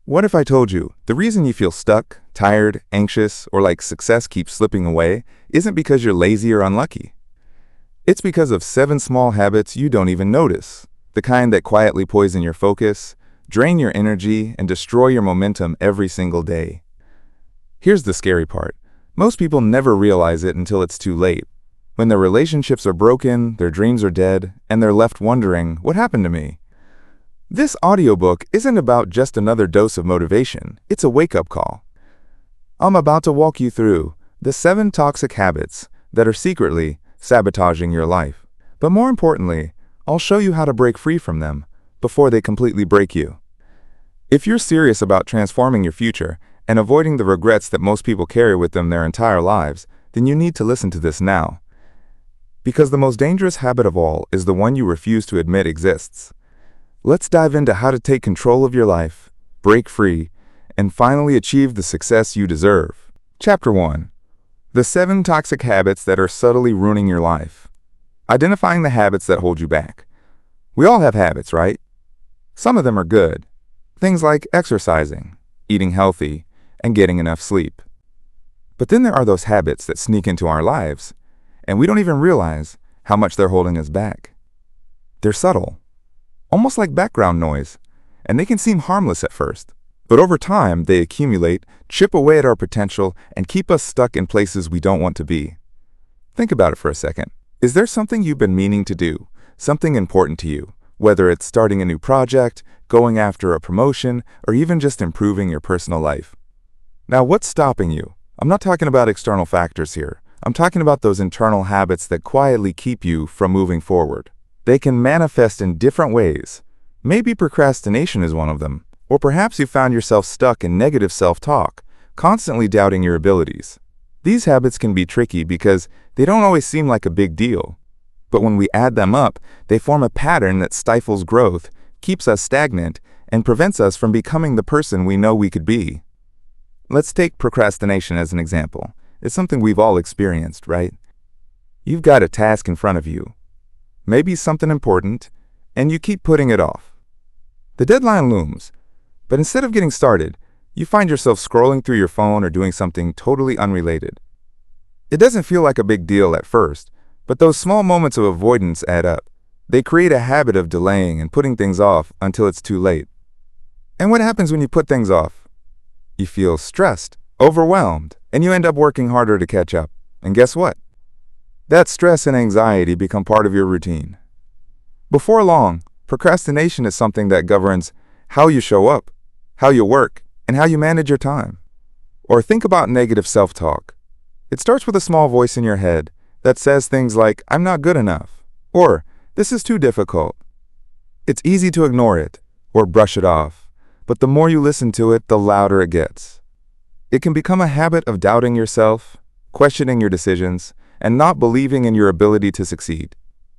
What if I told you the reason you feel stuck, tired, anxious, or like success keeps slipping away isn't because you're lazy or unlucky? It's because of 7 small habits you don't even notice, the kind that quietly poison your focus, drain your energy, and destroy your momentum every single day. Here's the scary part. Most people never realize it until it's too late. When their relationships are broken, their dreams are dead, and they're left wondering, what happened to me? This audiobook isn't about just another dose of motivation, it's a wake-up call. I'm about to walk you through the 7 toxic habits that are secretly sabotaging your life. But more importantly, I'll show you how to break free from them before they completely break you. If you're serious about transforming your future and avoiding the regrets that most people carry with them their entire lives, then you need to listen to this now. Because the most dangerous habit of all is the one you refuse to admit exists. Let's dive into how to take control of your life, break free, and finally achieve the success you deserve. Chapter 1. The 7 toxic habits that are subtly ruining your life. Identifying the habits that hold you back. We all have habits, right? Some of them are good. Things like exercising, eating healthy, and getting enough sleep. But then there are those habits that sneak into our lives, and we don't even realize how much they're holding us back. They're subtle, almost like background noise, and they can seem harmless at first. But over time, they accumulate, chip away at our potential, and keep us stuck in places we don't want to be. Think about it for a second. Is there something you've been meaning to do, something important to you, whether it's starting a new project, going after a promotion, or even just improving your personal life? Now, what's stopping you? I'm not talking about external factors here. I'm talking about those internal habits that quietly keep you from moving forward. They can manifest in different ways. Maybe procrastination is one of them. Or perhaps you found yourself stuck in negative self-talk, constantly doubting your abilities. These habits can be tricky because they don't always seem like a big deal. But when we add them up, they form a pattern that stifles growth, keeps us stagnant, and prevents us from becoming the person we know we could be. Let's take procrastination as an example. It's something we've all experienced, right? You've got a task in front of you, maybe something important, and you keep putting it off. The deadline looms, but instead of getting started, you find yourself scrolling through your phone or doing something totally unrelated. It doesn't feel like a big deal at first, but those small moments of avoidance add up. They create a habit of delaying and putting things off until it's too late. And what happens when you put things off? You feel stressed, overwhelmed, and you end up working harder to catch up. And guess what? That stress and anxiety become part of your routine. Before long, procrastination is something that governs how you show up, how you work, and how you manage your time. Or think about negative self-talk. It starts with a small voice in your head that says things like, "I'm not good enough," or "This is too difficult." It's easy to ignore it or brush it off, but the more you listen to it, the louder it gets. It can become a habit of doubting yourself, questioning your decisions, and not believing in your ability to succeed.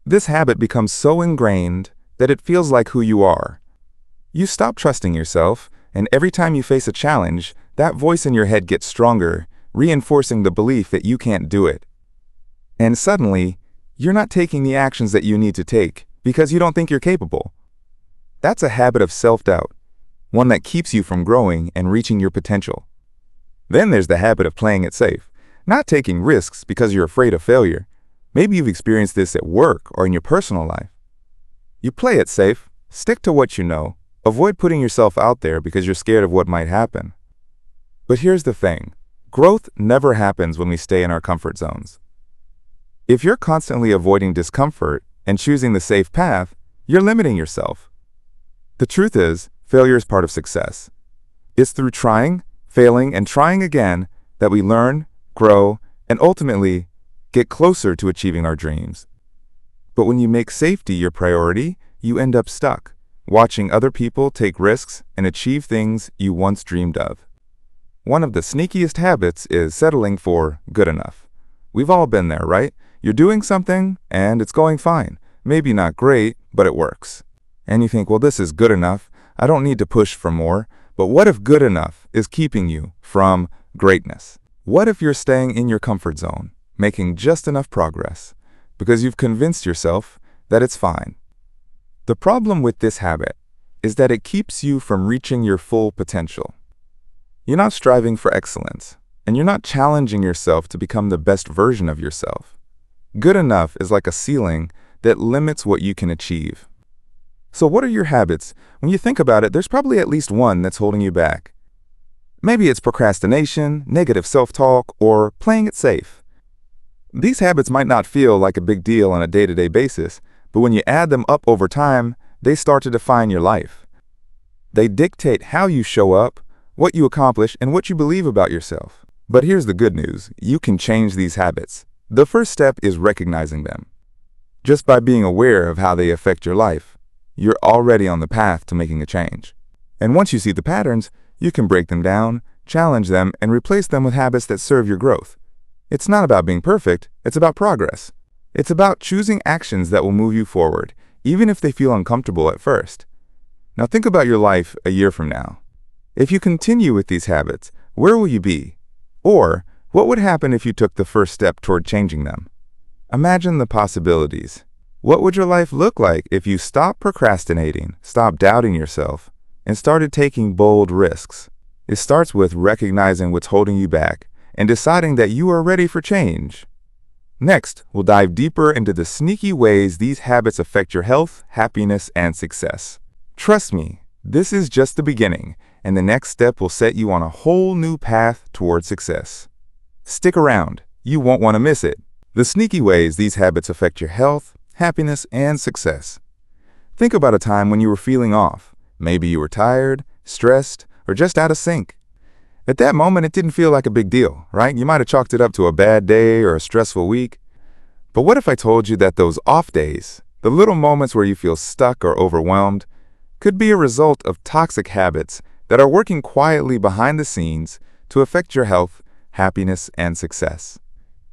This habit becomes so ingrained that it feels like who you are. You stop trusting yourself, and every time you face a challenge, that voice in your head gets stronger, reinforcing the belief that you can't do it. And suddenly, you're not taking the actions that you need to take because you don't think you're capable. That's a habit of self-doubt, one that keeps you from growing and reaching your potential. Then there's the habit of playing it safe, not taking risks because you're afraid of failure. Maybe you've experienced this at work or in your personal life. You play it safe, stick to what you know, avoid putting yourself out there because you're scared of what might happen. But here's the thing. Growth never happens when we stay in our comfort zones. If you're constantly avoiding discomfort and choosing the safe path, you're limiting yourself. The truth is, failure is part of success. It's through trying, failing, and trying again that we learn, grow, and ultimately get closer to achieving our dreams. But when you make safety your priority, you end up stuck, watching other people take risks and achieve things you once dreamed of. One of the sneakiest habits is settling for good enough. We've all been there, right? You're doing something and it's going fine. Maybe not great, but it works. And you think, well, this is good enough. I don't need to push for more. But what if good enough is keeping you from greatness? What if you're staying in your comfort zone, making just enough progress, because you've convinced yourself that it's fine? The problem with this habit is that it keeps you from reaching your full potential. You're not striving for excellence, and you're not challenging yourself to become the best version of yourself. Good enough is like a ceiling that limits what you can achieve. So what are your habits? When you think about it, there's probably at least one that's holding you back. Maybe it's procrastination, negative self-talk, or playing it safe. These habits might not feel like a big deal on a day-to-day basis, but when you add them up over time, they start to define your life. They dictate how you show up, what you accomplish, and what you believe about yourself. But here's the good news. You can change these habits. The first step is recognizing them. Just by being aware of how they affect your life, you're already on the path to making a change. And once you see the patterns, you can break them down, challenge them, and replace them with habits that serve your growth. It's not about being perfect, it's about progress. It's about choosing actions that will move you forward, even if they feel uncomfortable at first. Now think about your life a year from now. If you continue with these habits, where will you be? Or, what would happen if you took the first step toward changing them? Imagine the possibilities. What would your life look like if you stopped procrastinating, stopped doubting yourself, and started taking bold risks? It starts with recognizing what's holding you back and deciding that you are ready for change. Next, we'll dive deeper into the sneaky ways these habits affect your health, happiness, and success. Trust me, this is just the beginning, and the next step will set you on a whole new path toward success. Stick around, you won't want to miss it. The sneaky ways these habits affect your health, happiness, and success. Think about a time when you were feeling off. Maybe you were tired, stressed, or just out of sync. At that moment, it didn't feel like a big deal, right? You might have chalked it up to a bad day or a stressful week. But what if I told you that those off days, the little moments where you feel stuck or overwhelmed, could be a result of toxic habits that are working quietly behind the scenes to affect your health, happiness, and success?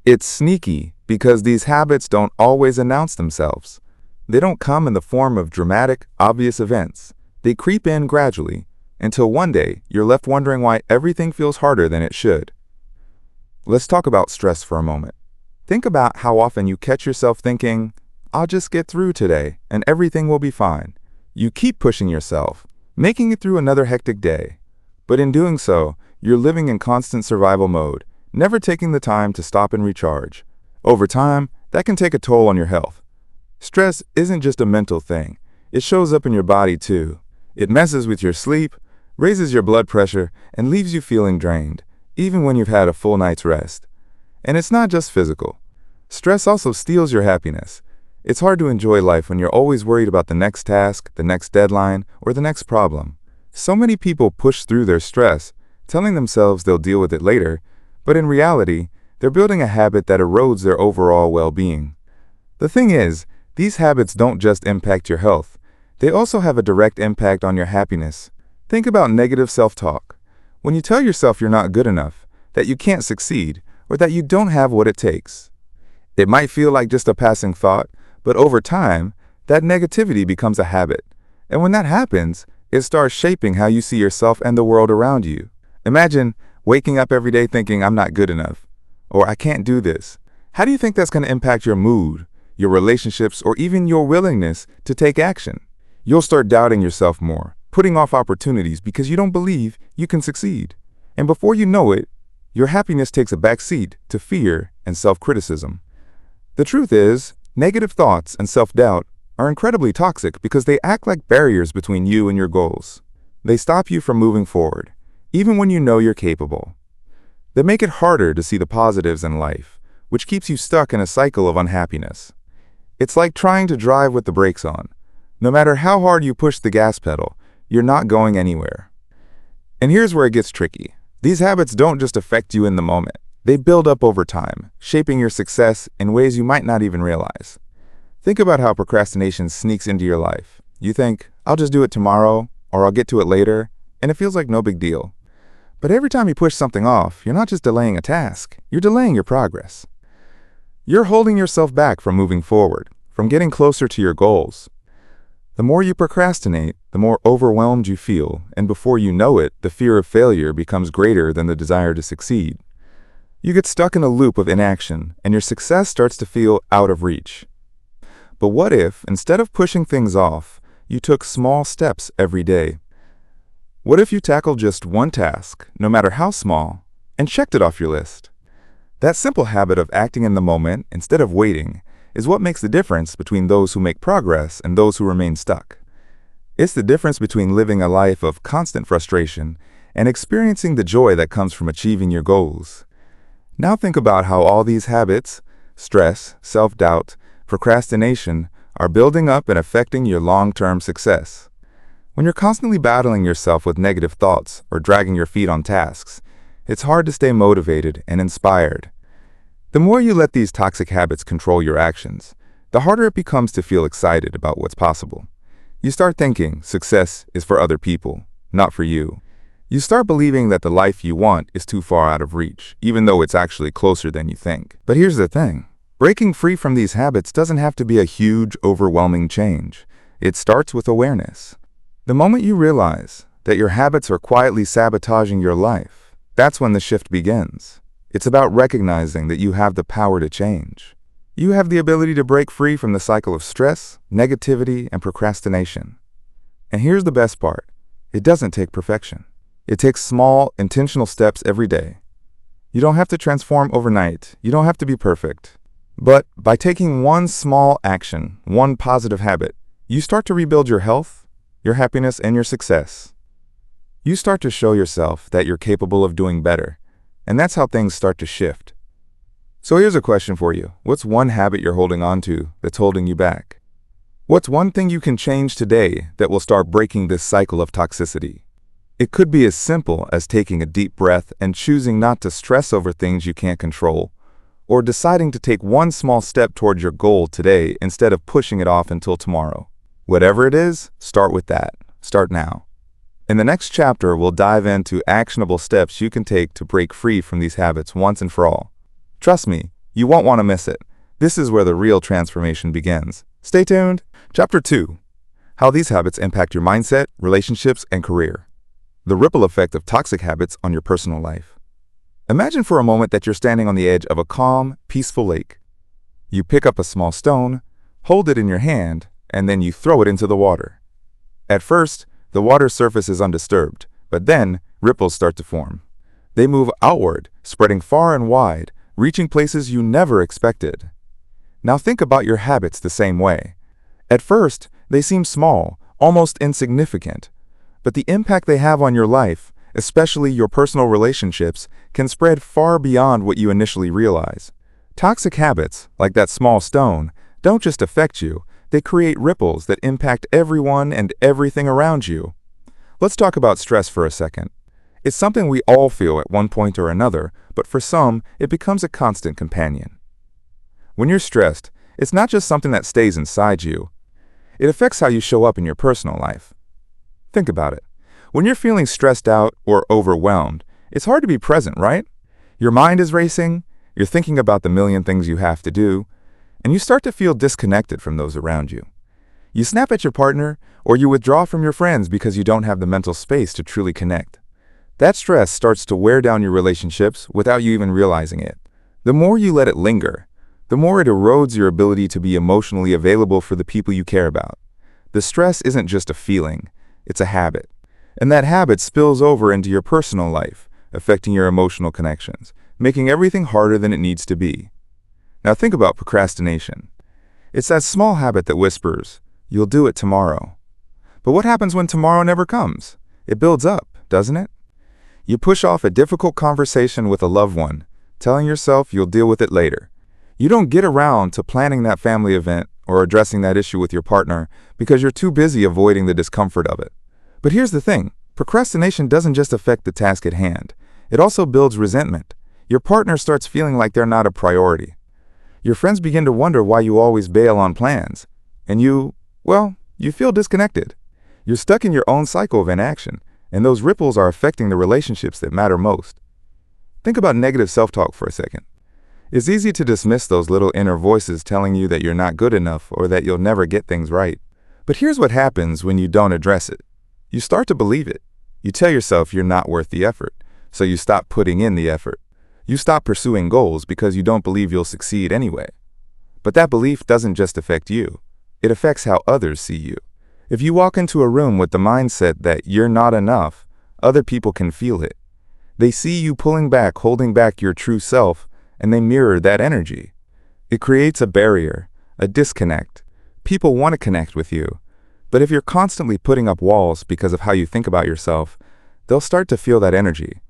It's sneaky because these habits don't always announce themselves. They don't come in the form of dramatic, obvious events. They creep in gradually until one day you're left wondering why everything feels harder than it should. Let's talk about stress for a moment. Think about how often you catch yourself thinking, "I'll just get through today and everything will be fine." You keep pushing yourself, making it through another hectic day. But in doing so, you're living in constant survival mode, never taking the time to stop and recharge. Over time, that can take a toll on your health. Stress isn't just a mental thing. It shows up in your body too. It messes with your sleep, raises your blood pressure, and leaves you feeling drained, even when you've had a full night's rest. And it's not just physical. Stress also steals your happiness. It's hard to enjoy life when you're always worried about the next task, the next deadline, or the next problem. So many people push through their stress, telling themselves they'll deal with it later, but in reality, they're building a habit that erodes their overall well-being. The thing is, these habits don't just impact your health. They also have a direct impact on your happiness. Think about negative self-talk. When you tell yourself you're not good enough, that you can't succeed, or that you don't have what it takes. It might feel like just a passing thought, but over time, that negativity becomes a habit. And when that happens, it starts shaping how you see yourself and the world around you. Imagine waking up every day thinking, "I'm not good enough," or "I can't do this." How do you think that's going to impact your mood, your relationships, or even your willingness to take action? You'll start doubting yourself more, putting off opportunities because you don't believe you can succeed. And before you know it, your happiness takes a back seat to fear and self-criticism. The truth is, negative thoughts and self-doubt are incredibly toxic because they act like barriers between you and your goals. They stop you from moving forward, even when you know you're capable. They make it harder to see the positives in life, which keeps you stuck in a cycle of unhappiness. It's like trying to drive with the brakes on. No matter how hard you push the gas pedal, you're not going anywhere. And here's where it gets tricky. These habits don't just affect you in the moment. They build up over time, shaping your success in ways you might not even realize. Think about how procrastination sneaks into your life. You think, "I'll just do it tomorrow," or "I'll get to it later," and it feels like no big deal. But every time you push something off, you're not just delaying a task, you're delaying your progress. You're holding yourself back from moving forward, from getting closer to your goals. The more you procrastinate, the more overwhelmed you feel, and before you know it, the fear of failure becomes greater than the desire to succeed. You get stuck in a loop of inaction, and your success starts to feel out of reach. But what if, instead of pushing things off, you took small steps every day? What if you tackled just one task, no matter how small, and checked it off your list? That simple habit of acting in the moment instead of waiting is what makes the difference between those who make progress and those who remain stuck. It's the difference between living a life of constant frustration and experiencing the joy that comes from achieving your goals. Now think about how all these habits, stress, self-doubt, procrastination, are building up and affecting your long-term success. When you're constantly battling yourself with negative thoughts or dragging your feet on tasks, it's hard to stay motivated and inspired. The more you let these toxic habits control your actions, the harder it becomes to feel excited about what's possible. You start thinking success is for other people, not for you. You start believing that the life you want is too far out of reach, even though it's actually closer than you think. But here's the thing. Breaking free from these habits doesn't have to be a huge, overwhelming change. It starts with awareness. The moment you realize that your habits are quietly sabotaging your life, that's when the shift begins. It's about recognizing that you have the power to change. You have the ability to break free from the cycle of stress, negativity, and procrastination. And here's the best part. It doesn't take perfection. It takes small, intentional steps every day. You don't have to transform overnight. You don't have to be perfect. But by taking one small action, one positive habit, you start to rebuild your health, your happiness, and your success. You start to show yourself that you're capable of doing better, and that's how things start to shift. So here's a question for you. What's one habit you're holding on to that's holding you back? What's one thing you can change today that will start breaking this cycle of toxicity? It could be as simple as taking a deep breath and choosing not to stress over things you can't control, or deciding to take one small step toward your goal today instead of pushing it off until tomorrow. Whatever it is, start with that. Start now. In the next chapter, we'll dive into actionable steps you can take to break free from these habits once and for all. Trust me, you won't want to miss it. This is where the real transformation begins. Stay tuned. Chapter 2. How these habits impact your mindset, relationships, and career. The ripple effect of toxic habits on your personal life. Imagine for a moment that you're standing on the edge of a calm, peaceful lake. You pick up a small stone, hold it in your hand, and then you throw it into the water. At first, the water's surface is undisturbed, but then ripples start to form. They move outward, spreading far and wide, reaching places you never expected. Now think about your habits the same way. At first, they seem small, almost insignificant, but the impact they have on your life, especially your personal relationships, can spread far beyond what you initially realize. Toxic habits, like that small stone, don't just affect you, they create ripples that impact everyone and everything around you. Let's talk about stress for a second. It's something we all feel at one point or another, but for some, it becomes a constant companion. When you're stressed, it's not just something that stays inside you. It affects how you show up in your personal life. Think about it. When you're feeling stressed out or overwhelmed, it's hard to be present, right? Your mind is racing, you're thinking about the million things you have to do, and you start to feel disconnected from those around you. You snap at your partner, or you withdraw from your friends because you don't have the mental space to truly connect. That stress starts to wear down your relationships without you even realizing it. The more you let it linger, the more it erodes your ability to be emotionally available for the people you care about. The stress isn't just a feeling, it's a habit. And that habit spills over into your personal life, affecting your emotional connections, making everything harder than it needs to be. Now think about procrastination. It's that small habit that whispers, "You'll do it tomorrow." But what happens when tomorrow never comes? It builds up, doesn't it? You push off a difficult conversation with a loved one, telling yourself you'll deal with it later. You don't get around to planning that family event or addressing that issue with your partner because you're too busy avoiding the discomfort of it. But here's the thing, procrastination doesn't just affect the task at hand. It also builds resentment. Your partner starts feeling like they're not a priority. Your friends begin to wonder why you always bail on plans. And you feel disconnected. You're stuck in your own cycle of inaction, and those ripples are affecting the relationships that matter most. Think about negative self-talk for a second. It's easy to dismiss those little inner voices telling you that you're not good enough or that you'll never get things right. But here's what happens when you don't address it. You start to believe it. You tell yourself you're not worth the effort, so you stop putting in the effort. You stop pursuing goals because you don't believe you'll succeed anyway. But that belief doesn't just affect you. It affects how others see you. If you walk into a room with the mindset that you're not enough, other people can feel it. They see you pulling back, holding back your true self, and they mirror that energy. It creates a barrier, a disconnect. People want to connect with you, but if you're constantly putting up walls because of how you think about yourself, they'll start to feel that energy.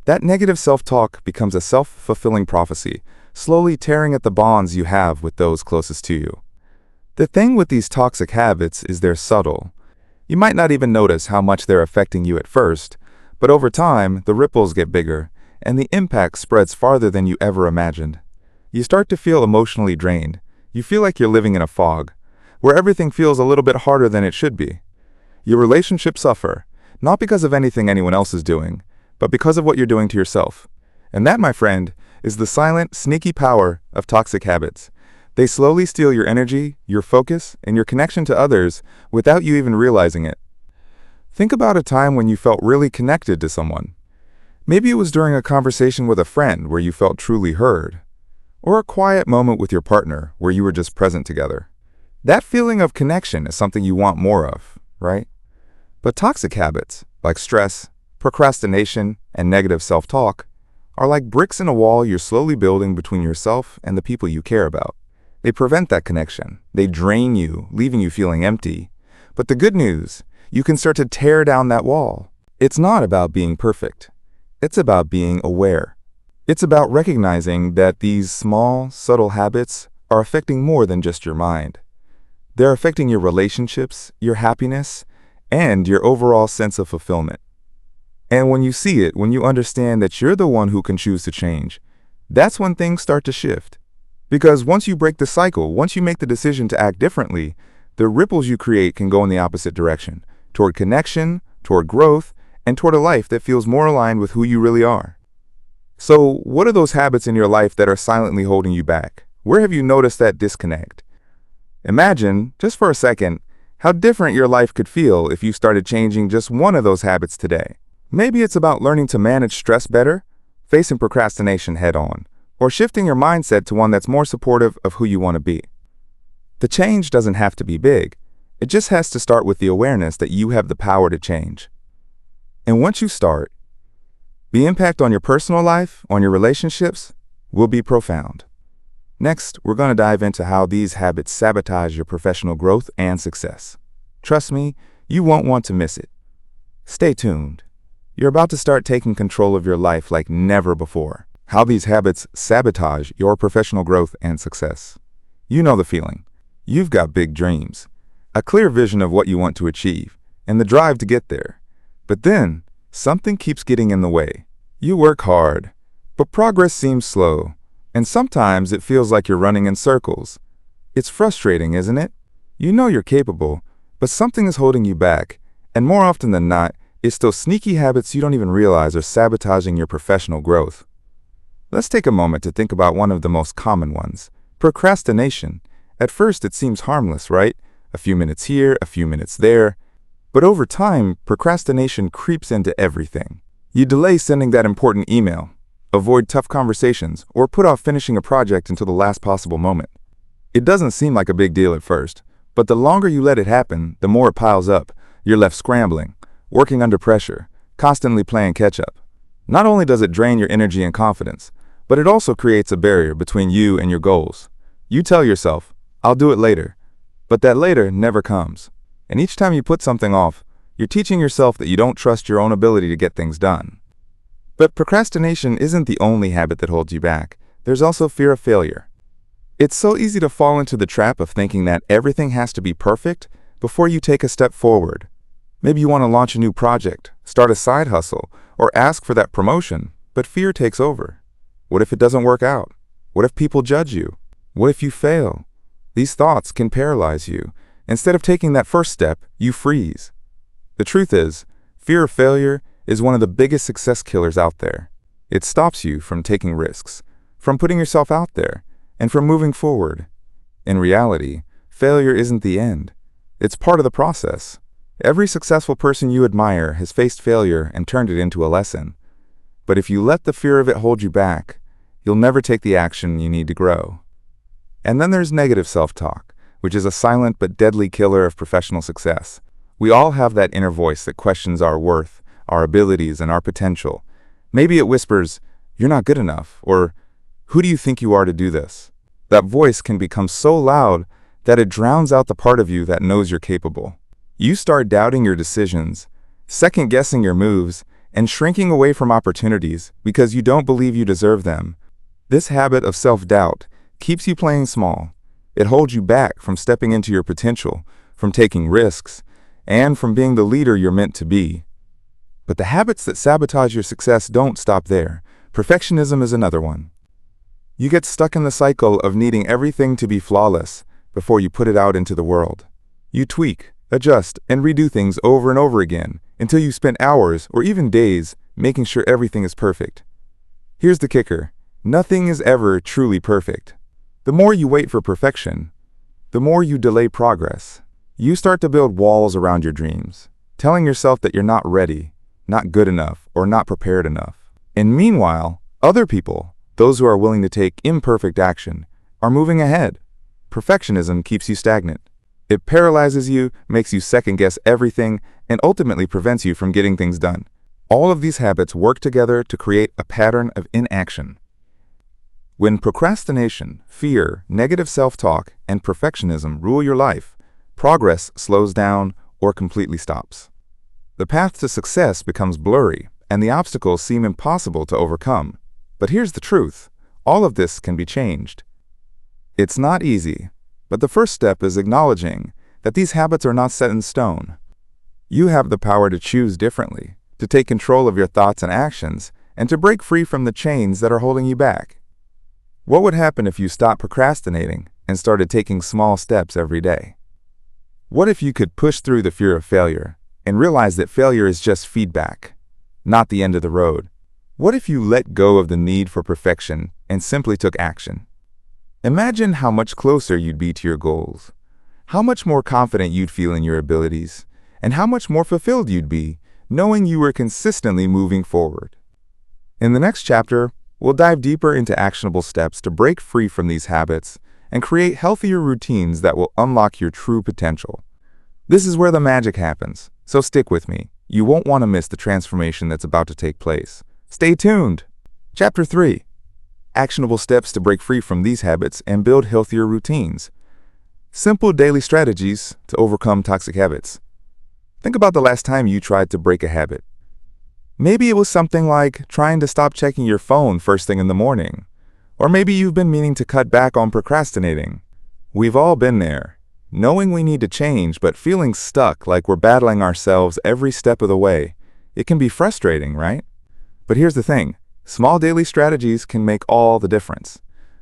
That negative self-talk becomes a self-fulfilling prophecy, slowly tearing at the bonds you have with those closest to you. The thing with these toxic habits is they're subtle. You might not even notice how much they're affecting you at first, but over time, the ripples get bigger, and the impact spreads farther than you ever imagined. You start to feel emotionally drained. You feel like you're living in a fog, where everything feels a little bit harder than it should be. Your relationships suffer, not because of anything anyone else is doing, but because of what you're doing to yourself. And that, my friend, is the silent, sneaky power of toxic habits. They slowly steal your energy, your focus, and your connection to others without you even realizing it. Think about a time when you felt really connected to someone. Maybe it was during a conversation with a friend where you felt truly heard, or a quiet moment with your partner where you were just present together. That feeling of connection is something you want more of, right? But toxic habits, like stress, procrastination, and negative self-talk, are like bricks in a wall you're slowly building between yourself and the people you care about. They prevent that connection. They drain you, leaving you feeling empty. But the good news, you can start to tear down that wall. It's not about being perfect. It's about being aware. It's about recognizing that these small, subtle habits are affecting more than just your mind. They're affecting your relationships, your happiness, and your overall sense of fulfillment. And when you see it, when you understand that you're the one who can choose to change, that's when things start to shift. Because once you break the cycle, once you make the decision to act differently, the ripples you create can go in the opposite direction, toward connection, toward growth, and toward a life that feels more aligned with who you really are. So, what are those habits in your life that are silently holding you back? Where have you noticed that disconnect? Imagine, just for a second, how different your life could feel if you started changing just one of those habits today. Maybe it's about learning to manage stress better, facing procrastination head-on, or shifting your mindset to one that's more supportive of who you want to be. The change doesn't have to be big. It just has to start with the awareness that you have the power to change. And once you start, the impact on your personal life, on your relationships, will be profound. Next, we're going to dive into how these habits sabotage your professional growth and success. Trust me, you won't want to miss it. Stay tuned. You're about to start taking control of your life like never before. How these habits sabotage your professional growth and success. You know the feeling. You've got big dreams, a clear vision of what you want to achieve, and the drive to get there. But then, something keeps getting in the way. You work hard, but progress seems slow, and sometimes it feels like you're running in circles. It's frustrating, isn't it? You know you're capable, but something is holding you back, and more often than not, it's those sneaky habits you don't even realize are sabotaging your professional growth. Let's take a moment to think about one of the most common ones, procrastination. At first, it seems harmless, right? A few minutes here, a few minutes there. But over time, procrastination creeps into everything. You delay sending that important email, avoid tough conversations, or put off finishing a project until the last possible moment. It doesn't seem like a big deal at first, but the longer you let it happen, the more it piles up. You're left scrambling, working under pressure, constantly playing catch-up. Not only does it drain your energy and confidence, but it also creates a barrier between you and your goals. You tell yourself, I'll do it later, but that later never comes. And each time you put something off, you're teaching yourself that you don't trust your own ability to get things done. But procrastination isn't the only habit that holds you back. There's also fear of failure. It's so easy to fall into the trap of thinking that everything has to be perfect before you take a step forward. Maybe you want to launch a new project, start a side hustle, or ask for that promotion, but fear takes over. What if it doesn't work out? What if people judge you? What if you fail? These thoughts can paralyze you. Instead of taking that first step, you freeze. The truth is, fear of failure is one of the biggest success killers out there. It stops you from taking risks, from putting yourself out there, and from moving forward. In reality, failure isn't the end. It's part of the process. Every successful person you admire has faced failure and turned it into a lesson. But if you let the fear of it hold you back, you'll never take the action you need to grow. And then there's negative self-talk, which is a silent but deadly killer of professional success. We all have that inner voice that questions our worth, our abilities, and our potential. Maybe it whispers, "You're not good enough," or "Who do you think you are to do this?" That voice can become so loud that it drowns out the part of you that knows you're capable. You start doubting your decisions, second-guessing your moves, and shrinking away from opportunities because you don't believe you deserve them. This habit of self-doubt keeps you playing small. It holds you back from stepping into your potential, from taking risks, and from being the leader you're meant to be. But the habits that sabotage your success don't stop there. Perfectionism is another one. You get stuck in the cycle of needing everything to be flawless before you put it out into the world. You tweak, adjust, and redo things over and over again until you spend hours or even days making sure everything is perfect. Here's the kicker: nothing is ever truly perfect. The more you wait for perfection, the more you delay progress. You start to build walls around your dreams, telling yourself that you're not ready, not good enough, or not prepared enough. And meanwhile, other people, those who are willing to take imperfect action, are moving ahead. Perfectionism keeps you stagnant. It paralyzes you, makes you second-guess everything, and ultimately prevents you from getting things done. All of these habits work together to create a pattern of inaction. When procrastination, fear, negative self-talk, and perfectionism rule your life, progress slows down or completely stops. The path to success becomes blurry, and the obstacles seem impossible to overcome. But here's the truth: all of this can be changed. It's not easy, but the first step is acknowledging that these habits are not set in stone. You have the power to choose differently, to take control of your thoughts and actions, and to break free from the chains that are holding you back. What would happen if you stopped procrastinating and started taking small steps every day? What if you could push through the fear of failure and realize that failure is just feedback, not the end of the road? What if you let go of the need for perfection and simply took action? Imagine how much closer you'd be to your goals, how much more confident you'd feel in your abilities, and how much more fulfilled you'd be knowing you were consistently moving forward. In the next chapter, we'll dive deeper into actionable steps to break free from these habits and create healthier routines that will unlock your true potential. This is where the magic happens, so stick with me. You won't want to miss the transformation that's about to take place. Stay tuned! Chapter 3. Actionable steps to break free from these habits and build healthier routines. Simple daily strategies to overcome toxic habits. Think about the last time you tried to break a habit. Maybe it was something like trying to stop checking your phone first thing in the morning. Or maybe you've been meaning to cut back on procrastinating. We've all been there, knowing we need to change but feeling stuck like we're battling ourselves every step of the way. It can be frustrating, right? But here's the thing: small daily strategies can make all the difference.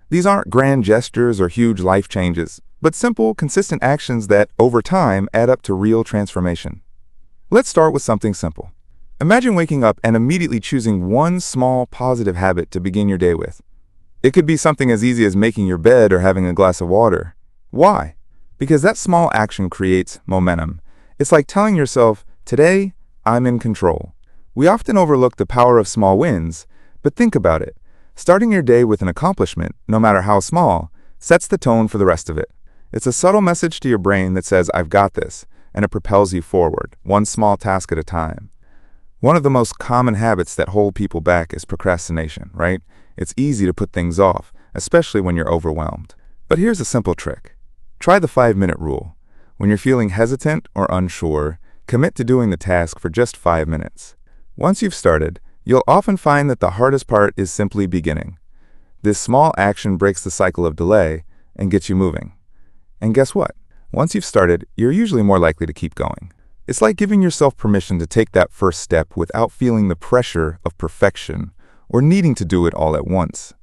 These aren't grand gestures or huge life changes, but simple, consistent actions that, over time, add up to real transformation. Let's start with something simple. Imagine waking up and immediately choosing one small, positive habit to begin your day with. It could be something as easy as making your bed or having a glass of water. Why? Because that small action creates momentum. It's like telling yourself, "Today, I'm in control." We often overlook the power of small wins, but think about it. Starting your day with an accomplishment, no matter how small, sets the tone for the rest of it. It's a subtle message to your brain that says, "I've got this," and it propels you forward, one small task at a time. One of the most common habits that hold people back is procrastination, right? It's easy to put things off, especially when you're overwhelmed. But here's a simple trick. Try the 5-minute rule. When you're feeling hesitant or unsure, commit to doing the task for just 5 minutes. Once you've started, you'll often find that the hardest part is simply beginning. This small action breaks the cycle of delay and gets you moving. And guess what? Once you've started, you're usually more likely to keep going. It's like giving yourself permission to take that first step without feeling the pressure of perfection or needing to do it all at once.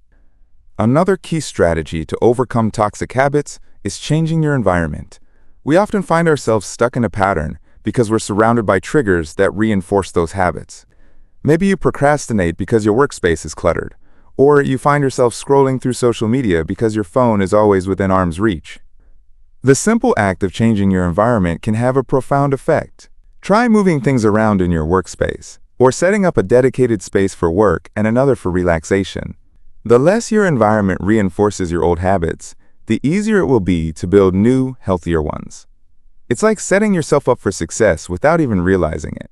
Another key strategy to overcome toxic habits is changing your environment. We often find ourselves stuck in a pattern because we're surrounded by triggers that reinforce those habits. Maybe you procrastinate because your workspace is cluttered, or you find yourself scrolling through social media because your phone is always within arm's reach. The simple act of changing your environment can have a profound effect. Try moving things around in your workspace, or setting up a dedicated space for work and another for relaxation. The less your environment reinforces your old habits, the easier it will be to build new, healthier ones. It's like setting yourself up for success without even realizing it.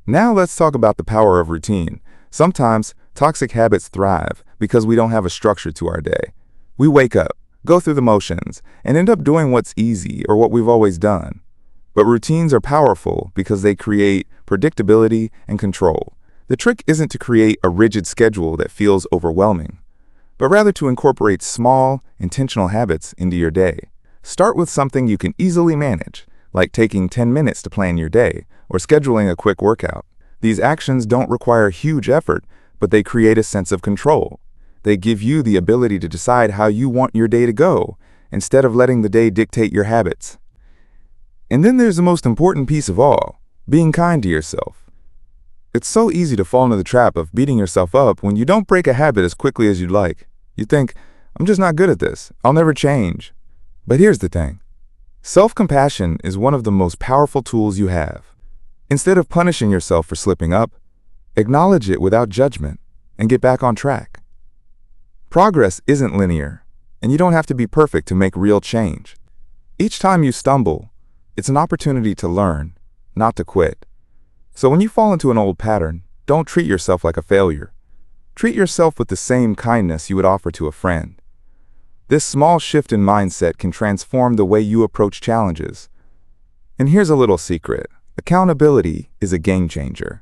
Now let's talk about the power of routine. Sometimes toxic habits thrive because we don't have a structure to our day. We wake up, go through the motions, and end up doing what's easy or what we've always done. But routines are powerful because they create predictability and control. The trick isn't to create a rigid schedule that feels overwhelming, but rather to incorporate small, intentional habits into your day. Start with something you can easily manage, like taking 10 minutes to plan your day or scheduling a quick workout. These actions don't require huge effort, but they create a sense of control. They give you the ability to decide how you want your day to go, instead of letting the day dictate your habits. And then there's the most important piece of all, being kind to yourself. It's so easy to fall into the trap of beating yourself up when you don't break a habit as quickly as you'd like. You think, I'm just not good at this. I'll never change. But here's the thing. Self-compassion is one of the most powerful tools you have. Instead of punishing yourself for slipping up, acknowledge it without judgment and get back on track. Progress isn't linear, and you don't have to be perfect to make real change. Each time you stumble, it's an opportunity to learn, not to quit. So when you fall into an old pattern, don't treat yourself like a failure. Treat yourself with the same kindness you would offer to a friend. This small shift in mindset can transform the way you approach challenges. And here's a little secret. Accountability is a game changer.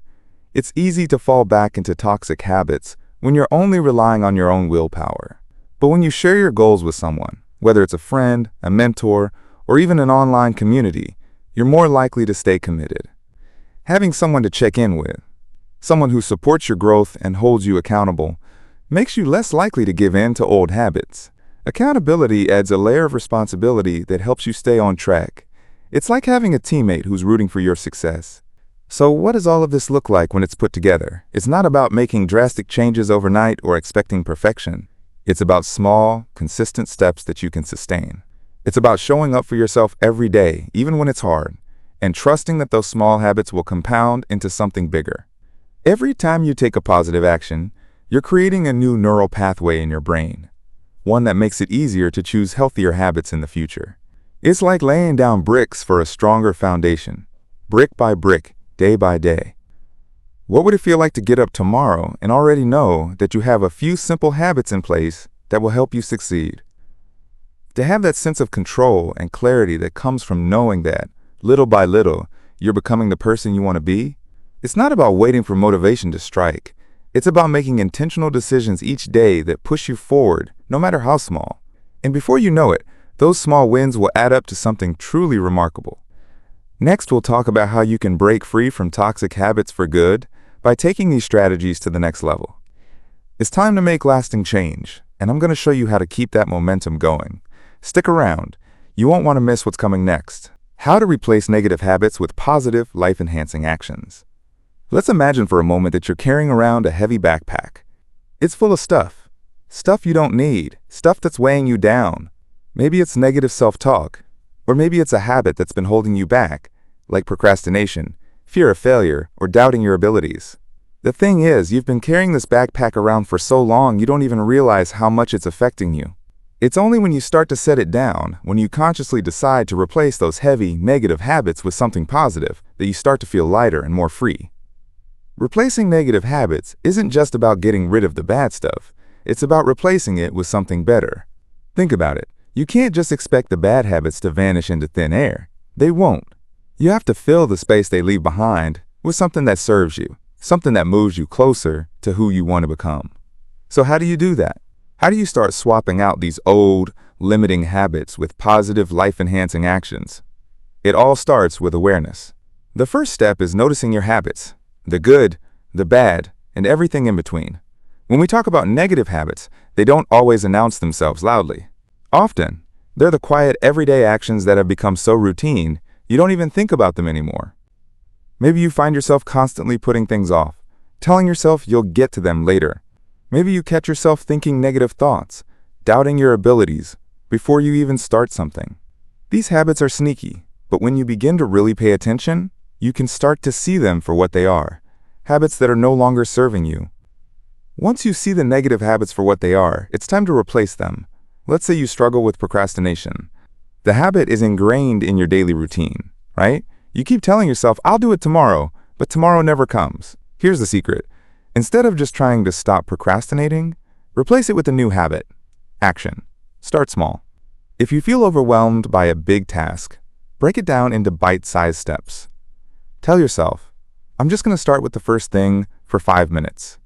It's easy to fall back into toxic habits when you're only relying on your own willpower. But when you share your goals with someone, whether it's a friend, a mentor, or even an online community, you're more likely to stay committed. Having someone to check in with, someone who supports your growth and holds you accountable, makes you less likely to give in to old habits. Accountability adds a layer of responsibility that helps you stay on track. It's like having a teammate who's rooting for your success. So what does all of this look like when it's put together? It's not about making drastic changes overnight or expecting perfection. It's about small, consistent steps that you can sustain. It's about showing up for yourself every day, even when it's hard, and trusting that those small habits will compound into something bigger. Every time you take a positive action, you're creating a new neural pathway in your brain, one that makes it easier to choose healthier habits in the future. It's like laying down bricks for a stronger foundation, brick by brick, day by day. What would it feel like to get up tomorrow and already know that you have a few simple habits in place that will help you succeed? To have that sense of control and clarity that comes from knowing that, little by little, you're becoming the person you want to be, it's not about waiting for motivation to strike. It's about making intentional decisions each day that push you forward, no matter how small. And before you know it, those small wins will add up to something truly remarkable. Next, we'll talk about how you can break free from toxic habits for good by taking these strategies to the next level. It's time to make lasting change, and I'm going to show you how to keep that momentum going. Stick around. You won't want to miss what's coming next. How to replace negative habits with positive, life-enhancing actions. Let's imagine for a moment that you're carrying around a heavy backpack. It's full of stuff. Stuff you don't need. Stuff that's weighing you down. Maybe it's negative self-talk. Or maybe it's a habit that's been holding you back, like procrastination, fear of failure, or doubting your abilities. The thing is, you've been carrying this backpack around for so long you don't even realize how much it's affecting you. It's only when you start to set it down, when you consciously decide to replace those heavy, negative habits with something positive, that you start to feel lighter and more free. Replacing negative habits isn't just about getting rid of the bad stuff. It's about replacing it with something better. Think about it. You can't just expect the bad habits to vanish into thin air. They won't. You have to fill the space they leave behind with something that serves you, something that moves you closer to who you want to become. So how do you do that? How do you start swapping out these old, limiting habits with positive, life-enhancing actions? It all starts with awareness. The first step is noticing your habits, the good, the bad, and everything in between. When we talk about negative habits, they don't always announce themselves loudly. Often, they're the quiet, everyday actions that have become so routine, you don't even think about them anymore. Maybe you find yourself constantly putting things off, telling yourself you'll get to them later. Maybe you catch yourself thinking negative thoughts, doubting your abilities, before you even start something. These habits are sneaky, but when you begin to really pay attention, you can start to see them for what they are, habits that are no longer serving you. Once you see the negative habits for what they are, it's time to replace them. Let's say you struggle with procrastination. The habit is ingrained in your daily routine, right? You keep telling yourself, I'll do it tomorrow, but tomorrow never comes. Here's the secret. Instead of just trying to stop procrastinating, replace it with a new habit. Action. Start small. If you feel overwhelmed by a big task, break it down into bite-sized steps. Tell yourself, I'm just going to start with the first thing for 5 minutes.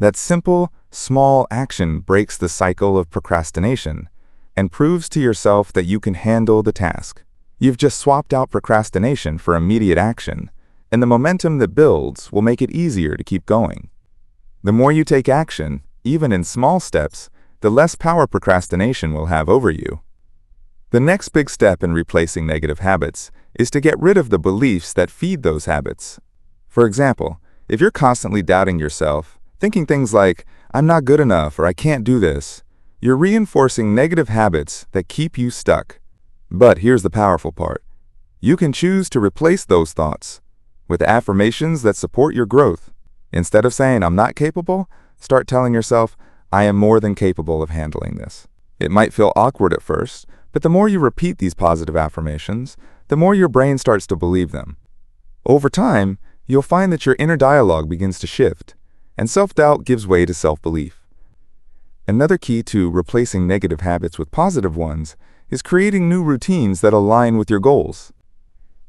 That simple, small action breaks the cycle of procrastination and proves to yourself that you can handle the task. You've just swapped out procrastination for immediate action, and the momentum that builds will make it easier to keep going. The more you take action, even in small steps, the less power procrastination will have over you. The next big step in replacing negative habits is to get rid of the beliefs that feed those habits. For example, if you're constantly doubting yourself, thinking things like, I'm not good enough or I can't do this, you're reinforcing negative habits that keep you stuck. But here's the powerful part. You can choose to replace those thoughts with affirmations that support your growth. Instead of saying, I'm not capable, start telling yourself, I am more than capable of handling this. It might feel awkward at first, but the more you repeat these positive affirmations, the more your brain starts to believe them. Over time, you'll find that your inner dialogue begins to shift, and self-doubt gives way to self-belief. Another key to replacing negative habits with positive ones is creating new routines that align with your goals.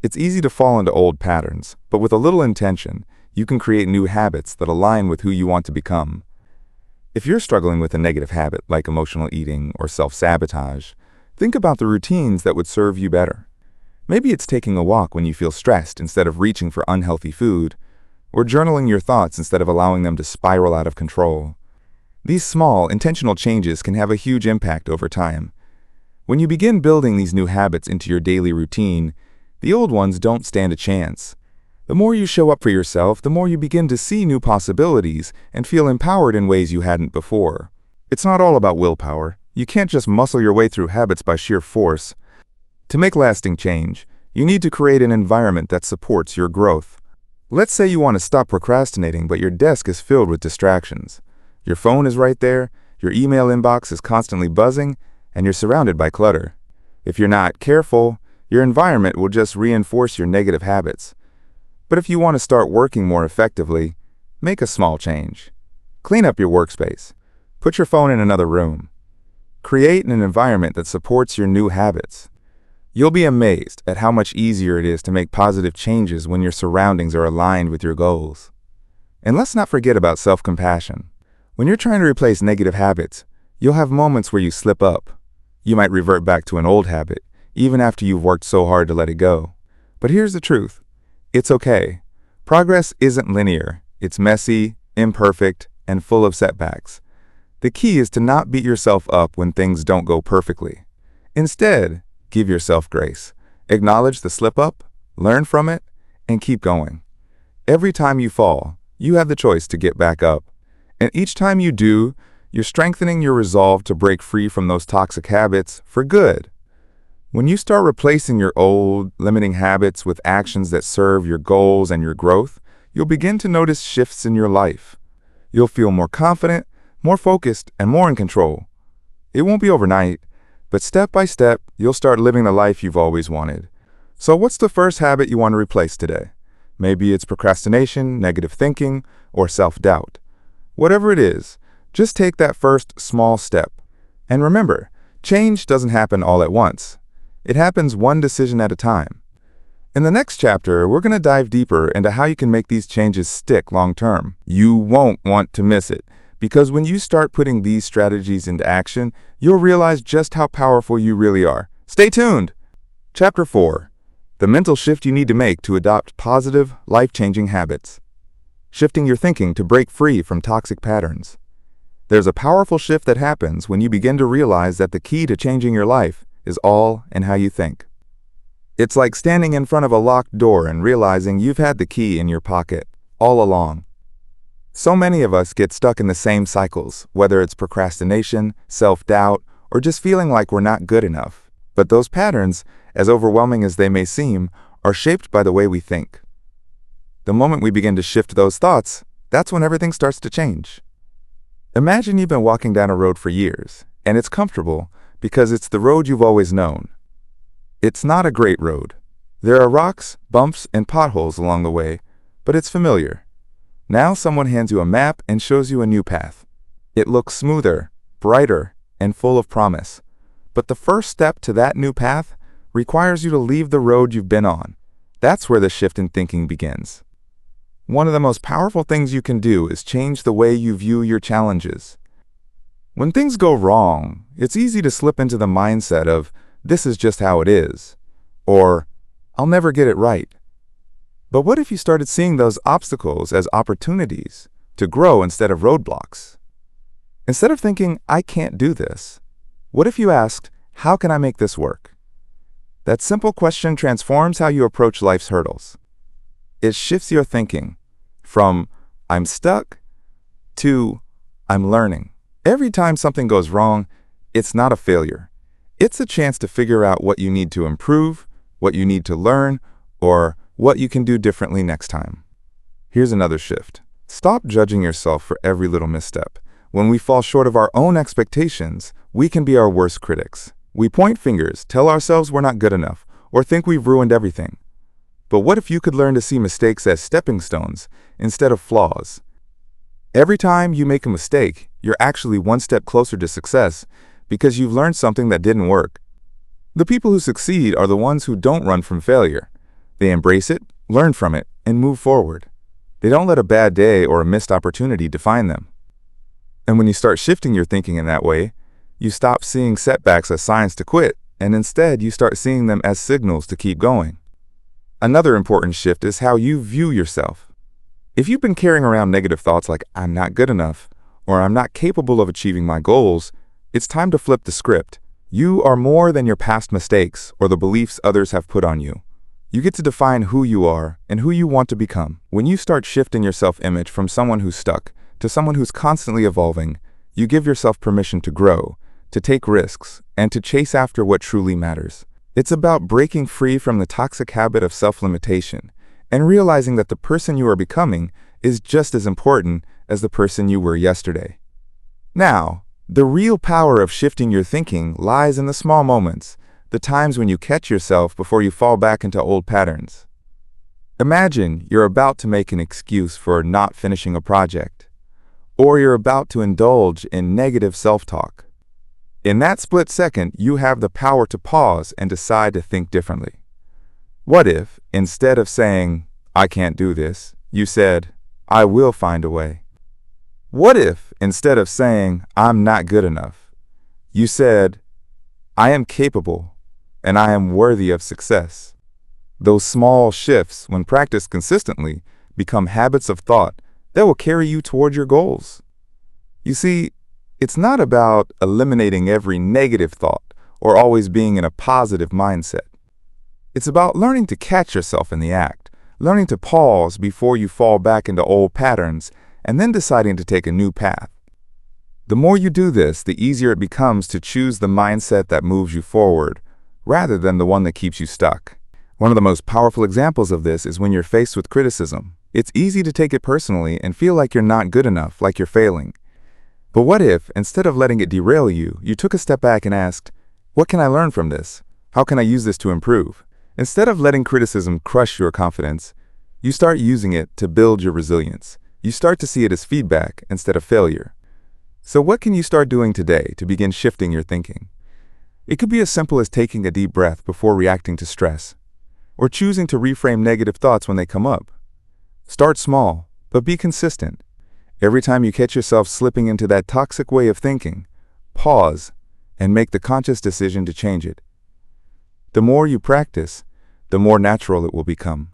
It's easy to fall into old patterns, but with a little intention, you can create new habits that align with who you want to become. If you're struggling with a negative habit like emotional eating or self-sabotage, think about the routines that would serve you better. Maybe it's taking a walk when you feel stressed instead of reaching for unhealthy food, or journaling your thoughts instead of allowing them to spiral out of control. These small, intentional changes can have a huge impact over time. When you begin building these new habits into your daily routine, the old ones don't stand a chance. The more you show up for yourself, the more you begin to see new possibilities and feel empowered in ways you hadn't before. It's not all about willpower. You can't just muscle your way through habits by sheer force. To make lasting change, you need to create an environment that supports your growth. Let's say you want to stop procrastinating, but your desk is filled with distractions. Your phone is right there, your email inbox is constantly buzzing, and you're surrounded by clutter. If you're not careful, your environment will just reinforce your negative habits. But if you want to start working more effectively, make a small change. Clean up your workspace. Put your phone in another room. Create an environment that supports your new habits. You'll be amazed at how much easier it is to make positive changes when your surroundings are aligned with your goals. And let's not forget about self-compassion. When you're trying to replace negative habits, you'll have moments where you slip up. You might revert back to an old habit, even after you've worked so hard to let it go. But here's the truth. It's okay. Progress isn't linear. It's messy, imperfect, and full of setbacks. The key is to not beat yourself up when things don't go perfectly. Instead, give yourself grace. Acknowledge the slip-up, learn from it, and keep going. Every time you fall, you have the choice to get back up. And each time you do, you're strengthening your resolve to break free from those toxic habits for good. When you start replacing your old, limiting habits with actions that serve your goals and your growth, you'll begin to notice shifts in your life. You'll feel more confident, more focused, and more in control. It won't be overnight, but step by step, you'll start living the life you've always wanted. So what's the first habit you want to replace today? Maybe it's procrastination, negative thinking, or self-doubt. Whatever it is, just take that first small step. And remember, change doesn't happen all at once. It happens one decision at a time. In the next chapter, we're going to dive deeper into how you can make these changes stick long-term. You won't want to miss it, because when you start putting these strategies into action, you'll realize just how powerful you really are. Stay tuned! Chapter 4. The mental shift you need to make to adopt positive, life-changing habits. Shifting your thinking to break free from toxic patterns. There's a powerful shift that happens when you begin to realize that the key to changing your life is all in how you think. It's like standing in front of a locked door and realizing you've had the key in your pocket all along. So many of us get stuck in the same cycles, whether it's procrastination, self-doubt, or just feeling like we're not good enough. But those patterns, as overwhelming as they may seem, are shaped by the way we think. The moment we begin to shift those thoughts, that's when everything starts to change. Imagine you've been walking down a road for years, and it's comfortable because it's the road you've always known. It's not a great road. There are rocks, bumps, and potholes along the way, but it's familiar. Now someone hands you a map and shows you a new path. It looks smoother, brighter, and full of promise. But the first step to that new path requires you to leave the road you've been on. That's where the shift in thinking begins. One of the most powerful things you can do is change the way you view your challenges. When things go wrong, it's easy to slip into the mindset of, "This is just how it is," or "I'll never get it right." But what if you started seeing those obstacles as opportunities to grow instead of roadblocks? Instead of thinking, "I can't do this," what if you asked, "How can I make this work?" That simple question transforms how you approach life's hurdles. It shifts your thinking from "I'm stuck" to "I'm learning." Every time something goes wrong, it's not a failure. It's a chance to figure out what you need to improve, what you need to learn, or what you can do differently next time. Here's another shift. Stop judging yourself for every little misstep. When we fall short of our own expectations, we can be our worst critics. We point fingers, tell ourselves we're not good enough, or think we've ruined everything. But what if you could learn to see mistakes as stepping stones instead of flaws? Every time you make a mistake, you're actually one step closer to success because you've learned something that didn't work. The people who succeed are the ones who don't run from failure. They embrace it, learn from it, and move forward. They don't let a bad day or a missed opportunity define them. And when you start shifting your thinking in that way, you stop seeing setbacks as signs to quit, and instead you start seeing them as signals to keep going. Another important shift is how you view yourself. If you've been carrying around negative thoughts like "I'm not good enough" or "I'm not capable of achieving my goals," it's time to flip the script. You are more than your past mistakes or the beliefs others have put on you. You get to define who you are and who you want to become. When you start shifting your self-image from someone who's stuck to someone who's constantly evolving, you give yourself permission to grow, to take risks, and to chase after what truly matters. It's about breaking free from the toxic habit of self-limitation and realizing that the person you are becoming is just as important as the person you were yesterday. Now, the real power of shifting your thinking lies in the small moments, the times when you catch yourself before you fall back into old patterns. Imagine you're about to make an excuse for not finishing a project, or you're about to indulge in negative self-talk. In that split second, you have the power to pause and decide to think differently. What if, instead of saying, "I can't do this," you said, "I will find a way"? What if, instead of saying, "I'm not good enough," you said, "I am capable and I am worthy of success"? Those small shifts, when practiced consistently, become habits of thought that will carry you toward your goals. You see, it's not about eliminating every negative thought or always being in a positive mindset. It's about learning to catch yourself in the act, learning to pause before you fall back into old patterns, and then deciding to take a new path. The more you do this, the easier it becomes to choose the mindset that moves you forward, rather than the one that keeps you stuck. One of the most powerful examples of this is when you're faced with criticism. It's easy to take it personally and feel like you're not good enough, like you're failing. But what if, instead of letting it derail you, you took a step back and asked, "What can I learn from this? How can I use this to improve?" Instead of letting criticism crush your confidence, you start using it to build your resilience. You start to see it as feedback instead of failure. So what can you start doing today to begin shifting your thinking? It could be as simple as taking a deep breath before reacting to stress, or choosing to reframe negative thoughts when they come up. Start small, but be consistent. Every time you catch yourself slipping into that toxic way of thinking, pause and make the conscious decision to change it. The more you practice, the more natural it will become.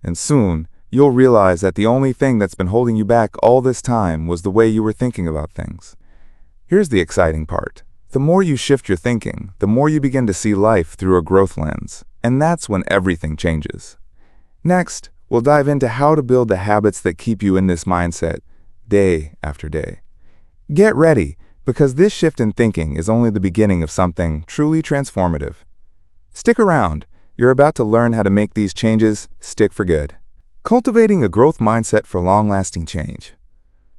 And soon, you'll realize that the only thing that's been holding you back all this time was the way you were thinking about things. Here's the exciting part. The more you shift your thinking, the more you begin to see life through a growth lens. And that's when everything changes. Next, we'll dive into how to build the habits that keep you in this mindset day after day. Get ready, because this shift in thinking is only the beginning of something truly transformative. Stick around. You're about to learn how to make these changes stick for good. Cultivating a growth mindset for long-lasting change.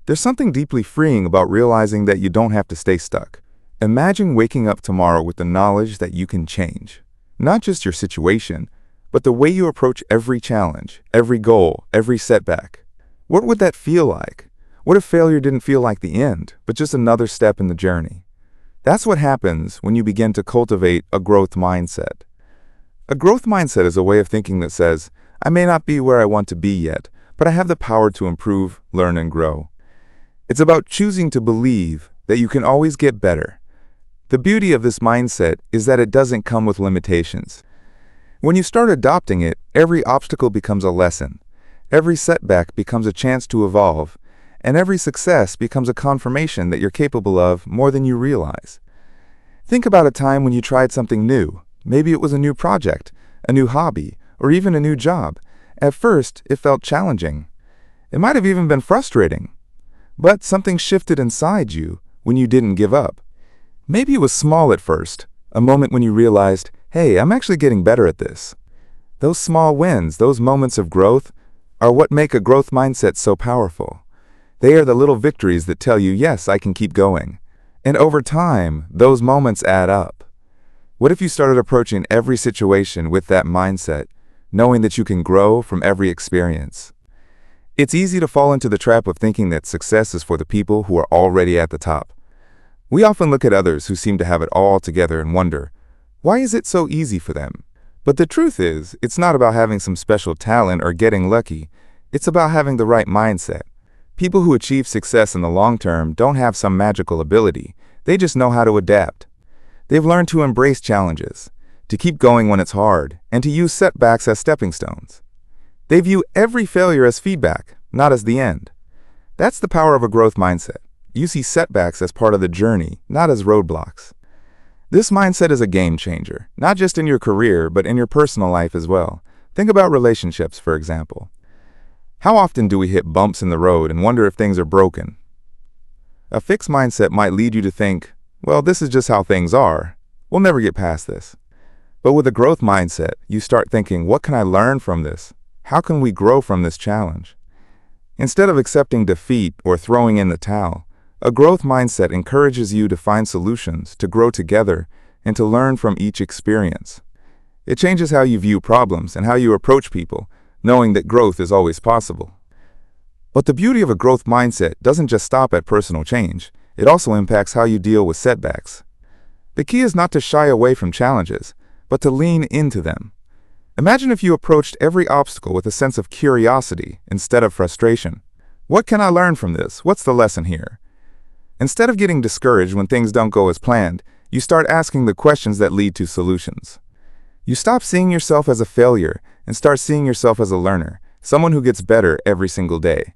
There's something deeply freeing about realizing that you don't have to stay stuck. Imagine waking up tomorrow with the knowledge that you can change. Not just your situation, but the way you approach every challenge, every goal, every setback. What would that feel like? What if failure didn't feel like the end, but just another step in the journey? That's what happens when you begin to cultivate a growth mindset. A growth mindset is a way of thinking that says, I may not be where I want to be yet, but I have the power to improve, learn, and grow. It's about choosing to believe that you can always get better. The beauty of this mindset is that it doesn't come with limitations. When you start adopting it, every obstacle becomes a lesson. Every setback becomes a chance to evolve, and every success becomes a confirmation that you're capable of more than you realize. Think about a time when you tried something new. Maybe it was a new project, a new hobby, or even a new job. At first, it felt challenging. It might have even been frustrating. But something shifted inside you when you didn't give up. Maybe it was small at first, a moment when you realized, hey, I'm actually getting better at this. Those small wins, those moments of growth, are what make a growth mindset so powerful. They are the little victories that tell you, yes, I can keep going. And over time, those moments add up. What if you started approaching every situation with that mindset, knowing that you can grow from every experience? It's easy to fall into the trap of thinking that success is for the people who are already at the top. We often look at others who seem to have it all together and wonder, why is it so easy for them? But the truth is, it's not about having some special talent or getting lucky. It's about having the right mindset. People who achieve success in the long term don't have some magical ability. They just know how to adapt. They've learned to embrace challenges, to keep going when it's hard, and to use setbacks as stepping stones. They view every failure as feedback, not as the end. That's the power of a growth mindset. You see setbacks as part of the journey, not as roadblocks. This mindset is a game changer, not just in your career, but in your personal life as well. Think about relationships, for example. How often do we hit bumps in the road and wonder if things are broken? A fixed mindset might lead you to think, well, this is just how things are. We'll never get past this. But with a growth mindset, you start thinking, what can I learn from this? How can we grow from this challenge? Instead of accepting defeat or throwing in the towel, a growth mindset encourages you to find solutions, to grow together, and to learn from each experience. It changes how you view problems and how you approach people, knowing that growth is always possible. But the beauty of a growth mindset doesn't just stop at personal change. It also impacts how you deal with setbacks. The key is not to shy away from challenges, but to lean into them. Imagine if you approached every obstacle with a sense of curiosity instead of frustration. What can I learn from this? What's the lesson here? Instead of getting discouraged when things don't go as planned, you start asking the questions that lead to solutions. You stop seeing yourself as a failure and start seeing yourself as a learner, someone who gets better every single day.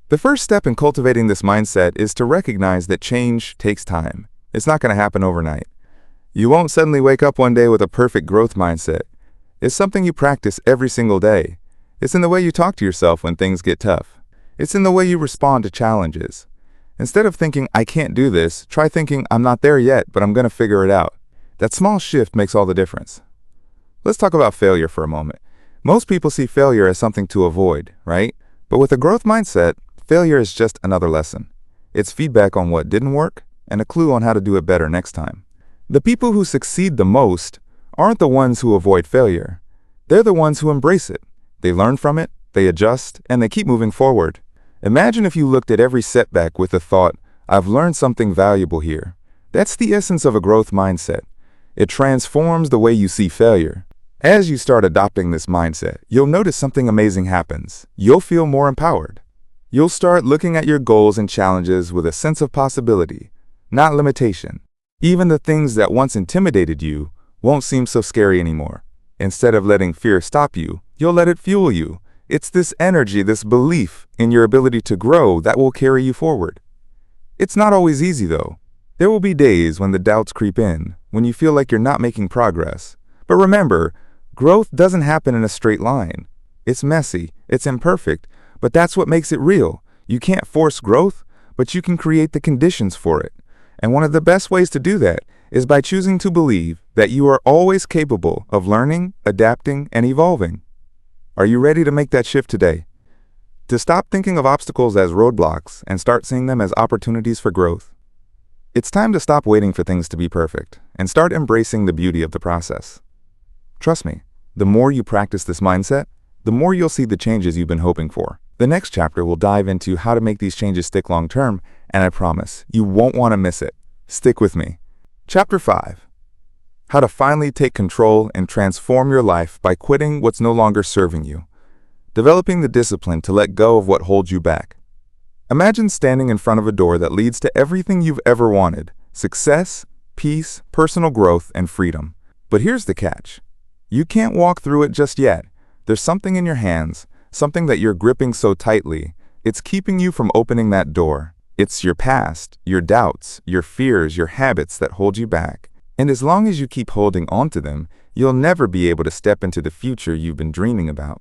The first step in cultivating this mindset is to recognize that change takes time. It's not going to happen overnight. You won't suddenly wake up one day with a perfect growth mindset. It's something you practice every single day. It's in the way you talk to yourself when things get tough. It's in the way you respond to challenges. Instead of thinking, I can't do this, try thinking, I'm not there yet, but I'm going to figure it out. That small shift makes all the difference. Let's talk about failure for a moment. Most people see failure as something to avoid, right? But with a growth mindset, failure is just another lesson. It's feedback on what didn't work and a clue on how to do it better next time. The people who succeed the most aren't the ones who avoid failure. They're the ones who embrace it. They learn from it, they adjust, and they keep moving forward. Imagine if you looked at every setback with the thought, I've learned something valuable here. That's the essence of a growth mindset. It transforms the way you see failure. As you start adopting this mindset, you'll notice something amazing happens. You'll feel more empowered. You'll start looking at your goals and challenges with a sense of possibility, not limitation. Even the things that once intimidated you won't seem so scary anymore. Instead of letting fear stop you, you'll let it fuel you. It's this energy, this belief in your ability to grow that will carry you forward. It's not always easy though. There will be days when the doubts creep in, when you feel like you're not making progress. But remember, growth doesn't happen in a straight line. It's messy, it's imperfect, but that's what makes it real. You can't force growth, but you can create the conditions for it. And one of the best ways to do that is by choosing to believe that you are always capable of learning, adapting, and evolving. Are you ready to make that shift today? To stop thinking of obstacles as roadblocks and start seeing them as opportunities for growth? It's time to stop waiting for things to be perfect and start embracing the beauty of the process. Trust me, the more you practice this mindset, the more you'll see the changes you've been hoping for. The next chapter will dive into how to make these changes stick long term, and I promise you won't want to miss it. Stick with me. Chapter 5. How to finally take control and transform your life by quitting what's no longer serving you. Developing the discipline to let go of what holds you back. Imagine standing in front of a door that leads to everything you've ever wanted: success, peace, personal growth, and freedom. But here's the catch. You can't walk through it just yet. There's something in your hands, something that you're gripping so tightly, it's keeping you from opening that door. It's your past, your doubts, your fears, your habits that hold you back. And as long as you keep holding on to them, you'll never be able to step into the future you've been dreaming about.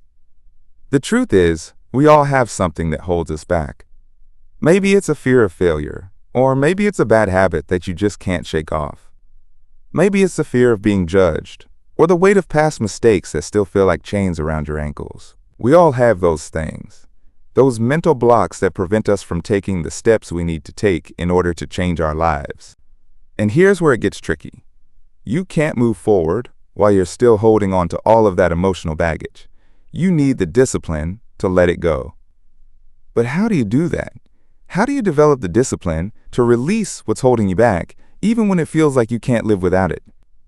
The truth is, we all have something that holds us back. Maybe it's a fear of failure, or maybe it's a bad habit that you just can't shake off. Maybe it's the fear of being judged, or the weight of past mistakes that still feel like chains around your ankles. We all have those things, those mental blocks that prevent us from taking the steps we need to take in order to change our lives. And here's where it gets tricky. You can't move forward while you're still holding on to all of that emotional baggage. You need the discipline to let it go. But how do you do that? How do you develop the discipline to release what's holding you back, even when it feels like you can't live without it?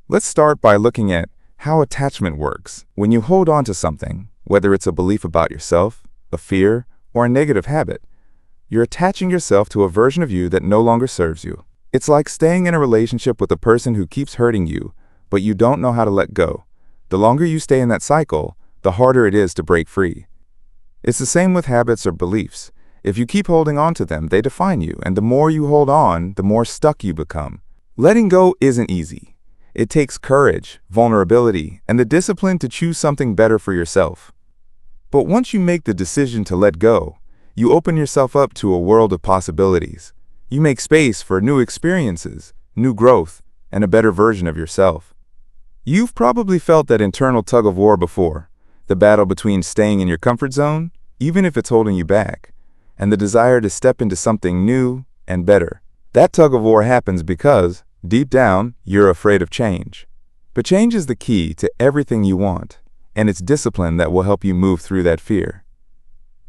Let's start by looking at how attachment works. When you hold on to something, whether it's a belief about yourself, a fear, or a negative habit, you're attaching yourself to a version of you that no longer serves you. It's like staying in a relationship with a person who keeps hurting you, but you don't know how to let go. The longer you stay in that cycle, the harder it is to break free. It's the same with habits or beliefs. If you keep holding on to them, they define you, and the more you hold on, the more stuck you become. Letting go isn't easy. It takes courage, vulnerability, and the discipline to choose something better for yourself. But once you make the decision to let go, you open yourself up to a world of possibilities. You make space for new experiences, new growth, and a better version of yourself. You've probably felt that internal tug of war before, the battle between staying in your comfort zone, even if it's holding you back, and the desire to step into something new and better. That tug of war happens because, deep down, you're afraid of change. But change is the key to everything you want, and it's discipline that will help you move through that fear.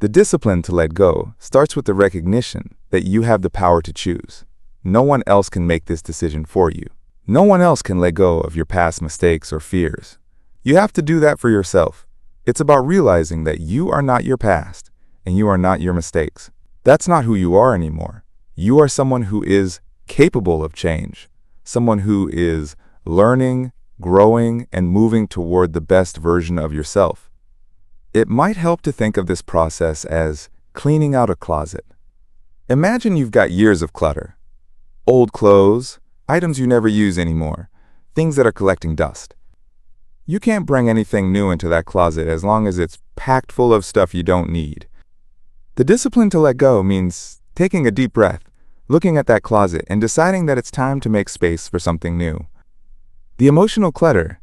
The discipline to let go starts with the recognition that you have the power to choose. No one else can make this decision for you. No one else can let go of your past mistakes or fears. You have to do that for yourself. It's about realizing that you are not your past, and you are not your mistakes. That's not who you are anymore. You are someone who is capable of change, someone who is learning, growing, and moving toward the best version of yourself. It might help to think of this process as cleaning out a closet. Imagine you've got years of clutter. Old clothes, items you never use anymore, things that are collecting dust. You can't bring anything new into that closet as long as it's packed full of stuff you don't need. The discipline to let go means taking a deep breath, looking at that closet, and deciding that it's time to make space for something new. The emotional clutter,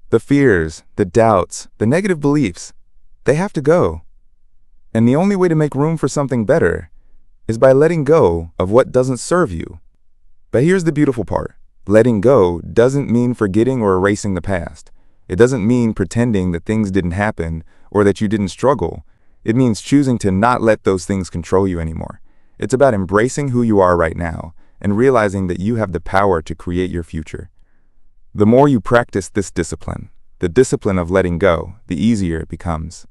the fears, the doubts, the negative beliefs, they have to go. And the only way to make room for something better is by letting go of what doesn't serve you. But here's the beautiful part. Letting go doesn't mean forgetting or erasing the past. It doesn't mean pretending that things didn't happen or that you didn't struggle. It means choosing to not let those things control you anymore. It's about embracing who you are right now and realizing that you have the power to create your future. The more you practice this discipline, the discipline of letting go, the easier it becomes.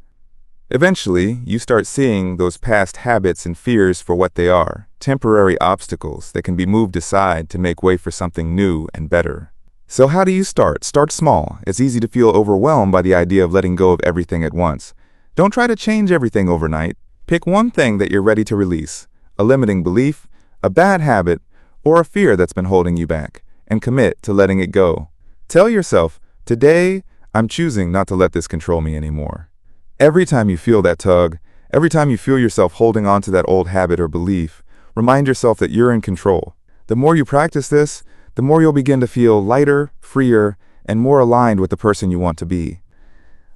Eventually, you start seeing those past habits and fears for what they are, temporary obstacles that can be moved aside to make way for something new and better. So how do you start? Start small. It's easy to feel overwhelmed by the idea of letting go of everything at once. Don't try to change everything overnight. Pick one thing that you're ready to release, a limiting belief, a bad habit, or a fear that's been holding you back, and commit to letting it go. Tell yourself, today, I'm choosing not to let this control me anymore. Every time you feel that tug, every time you feel yourself holding on to that old habit or belief, remind yourself that you're in control. The more you practice this, the more you'll begin to feel lighter, freer, and more aligned with the person you want to be.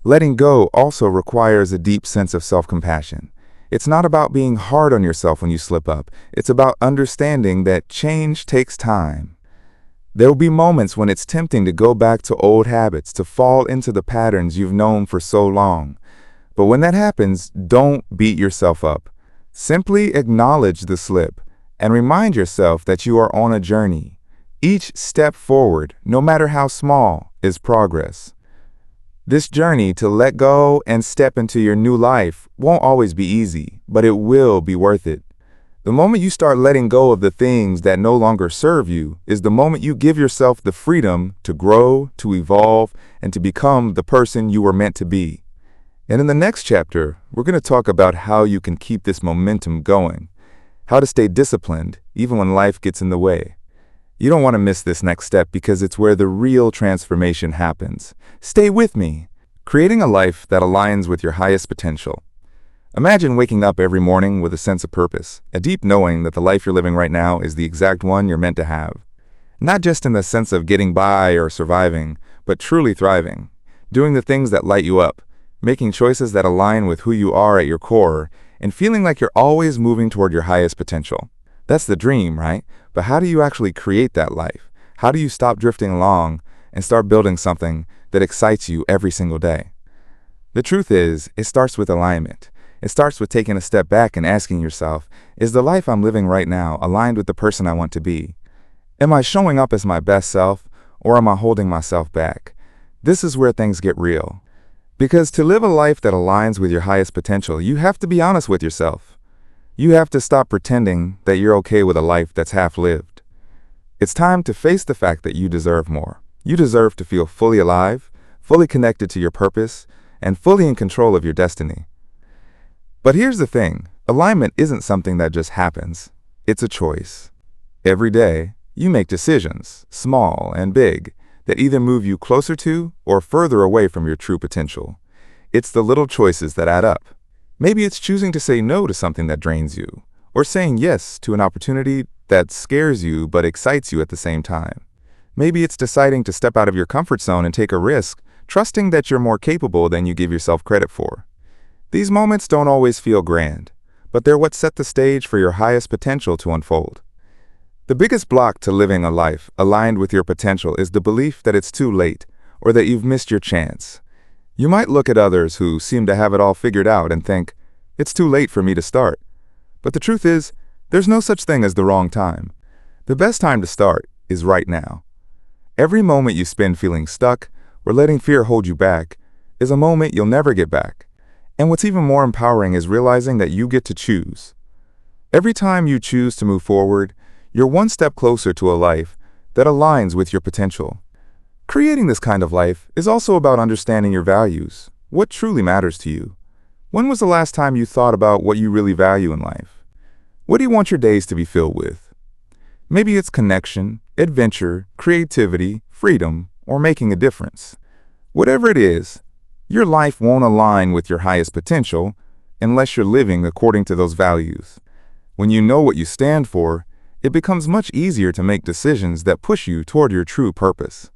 Letting go also requires a deep sense of self-compassion. It's not about being hard on yourself when you slip up. It's about understanding that change takes time. There will be moments when it's tempting to go back to old habits, to fall into the patterns you've known for so long. But when that happens, don't beat yourself up. Simply acknowledge the slip and remind yourself that you are on a journey. Each step forward, no matter how small, is progress. This journey to let go and step into your new life won't always be easy, but it will be worth it. The moment you start letting go of the things that no longer serve you is the moment you give yourself the freedom to grow, to evolve, and to become the person you were meant to be. And in the next chapter, we're going to talk about how you can keep this momentum going, how to stay disciplined even when life gets in the way. You don't want to miss this next step because it's where the real transformation happens. Stay with me. Creating a life that aligns with your highest potential. Imagine waking up every morning with a sense of purpose, a deep knowing that the life you're living right now is the exact one you're meant to have. Not just in the sense of getting by or surviving, but truly thriving, doing the things that light you up, making choices that align with who you are at your core, and feeling like you're always moving toward your highest potential. That's the dream, right? But how do you actually create that life? How do you stop drifting along and start building something that excites you every single day? The truth is, it starts with alignment. It starts with taking a step back and asking yourself, is the life I'm living right now aligned with the person I want to be? Am I showing up as my best self, or am I holding myself back? This is where things get real. Because to live a life that aligns with your highest potential, you have to be honest with yourself. You have to stop pretending that you're okay with a life that's half-lived. It's time to face the fact that you deserve more. You deserve to feel fully alive, fully connected to your purpose, and fully in control of your destiny. But here's the thing, alignment isn't something that just happens. It's a choice. Every day, you make decisions, small and big, that either move you closer to or further away from your true potential. It's the little choices that add up. Maybe it's choosing to say no to something that drains you, or saying yes to an opportunity that scares you but excites you at the same time. Maybe it's deciding to step out of your comfort zone and take a risk, trusting that you're more capable than you give yourself credit for. These moments don't always feel grand, but they're what set the stage for your highest potential to unfold. The biggest block to living a life aligned with your potential is the belief that it's too late or that you've missed your chance. You might look at others who seem to have it all figured out and think, it's too late for me to start. But the truth is, there's no such thing as the wrong time. The best time to start is right now. Every moment you spend feeling stuck or letting fear hold you back is a moment you'll never get back. And what's even more empowering is realizing that you get to choose. Every time you choose to move forward, you're one step closer to a life that aligns with your potential. Creating this kind of life is also about understanding your values, what truly matters to you. When was the last time you thought about what you really value in life? What do you want your days to be filled with? Maybe it's connection, adventure, creativity, freedom, or making a difference. Whatever it is, your life won't align with your highest potential unless you're living according to those values. When you know what you stand for, it becomes much easier to make decisions that push you toward your true purpose.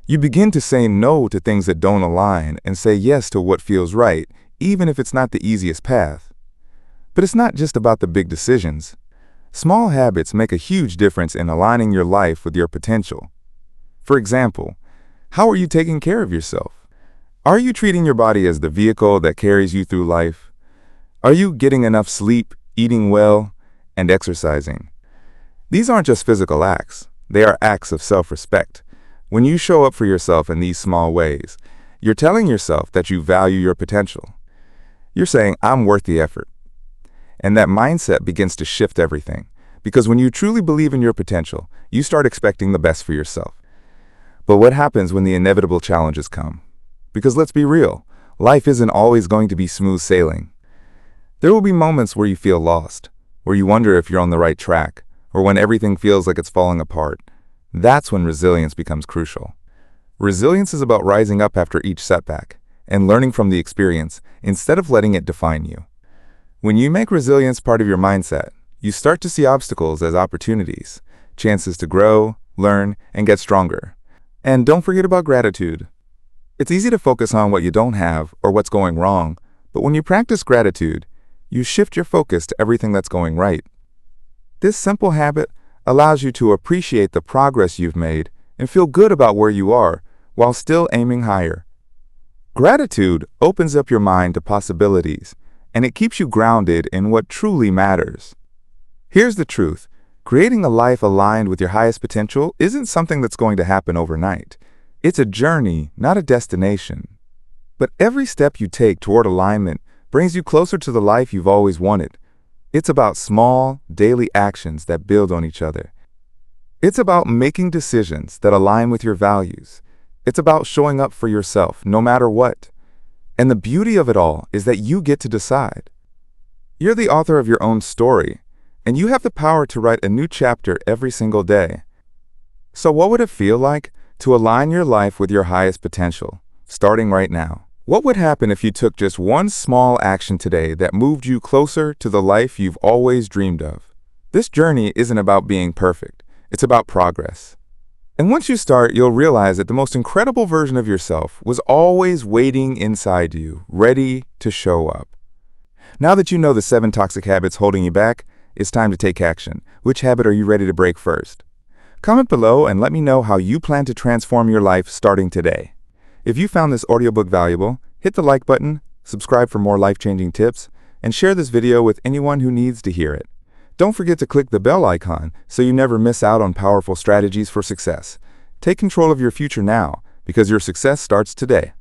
You begin to say no to things that don't align and say yes to what feels right, even if it's not the easiest path. But it's not just about the big decisions. Small habits make a huge difference in aligning your life with your potential. For example, how are you taking care of yourself? Are you treating your body as the vehicle that carries you through life? Are you getting enough sleep, eating well, and exercising? These aren't just physical acts. They are acts of self-respect. When you show up for yourself in these small ways, you're telling yourself that you value your potential. You're saying, I'm worth the effort. And that mindset begins to shift everything. Because when you truly believe in your potential, you start expecting the best for yourself. But what happens when the inevitable challenges come? Because let's be real, life isn't always going to be smooth sailing. There will be moments where you feel lost, where you wonder if you're on the right track, or when everything feels like it's falling apart. That's when resilience becomes crucial. Resilience is about rising up after each setback and learning from the experience instead of letting it define you. When you make resilience part of your mindset, you start to see obstacles as opportunities, chances to grow, learn, and get stronger. And don't forget about gratitude. It's easy to focus on what you don't have or what's going wrong, but when you practice gratitude, you shift your focus to everything that's going right. This simple habit allows you to appreciate the progress you've made and feel good about where you are while still aiming higher. Gratitude opens up your mind to possibilities, and it keeps you grounded in what truly matters. Here's the truth. Creating a life aligned with your highest potential isn't something that's going to happen overnight. It's a journey, not a destination. But every step you take toward alignment brings you closer to the life you've always wanted. It's about small, daily actions that build on each other. It's about making decisions that align with your values. It's about showing up for yourself, no matter what. And the beauty of it all is that you get to decide. You're the author of your own story, and you have the power to write a new chapter every single day. So what would it feel like to align your life with your highest potential, starting right now? What would happen if you took just one small action today that moved you closer to the life you've always dreamed of? This journey isn't about being perfect. It's about progress. And once you start, you'll realize that the most incredible version of yourself was always waiting inside you, ready to show up. Now that you know the 7 toxic habits holding you back, it's time to take action. Which habit are you ready to break first? Comment below and let me know how you plan to transform your life starting today. If you found this audiobook valuable, hit the like button, subscribe for more life-changing tips, and share this video with anyone who needs to hear it. Don't forget to click the bell icon so you never miss out on powerful strategies for success. Take control of your future now, because your success starts today.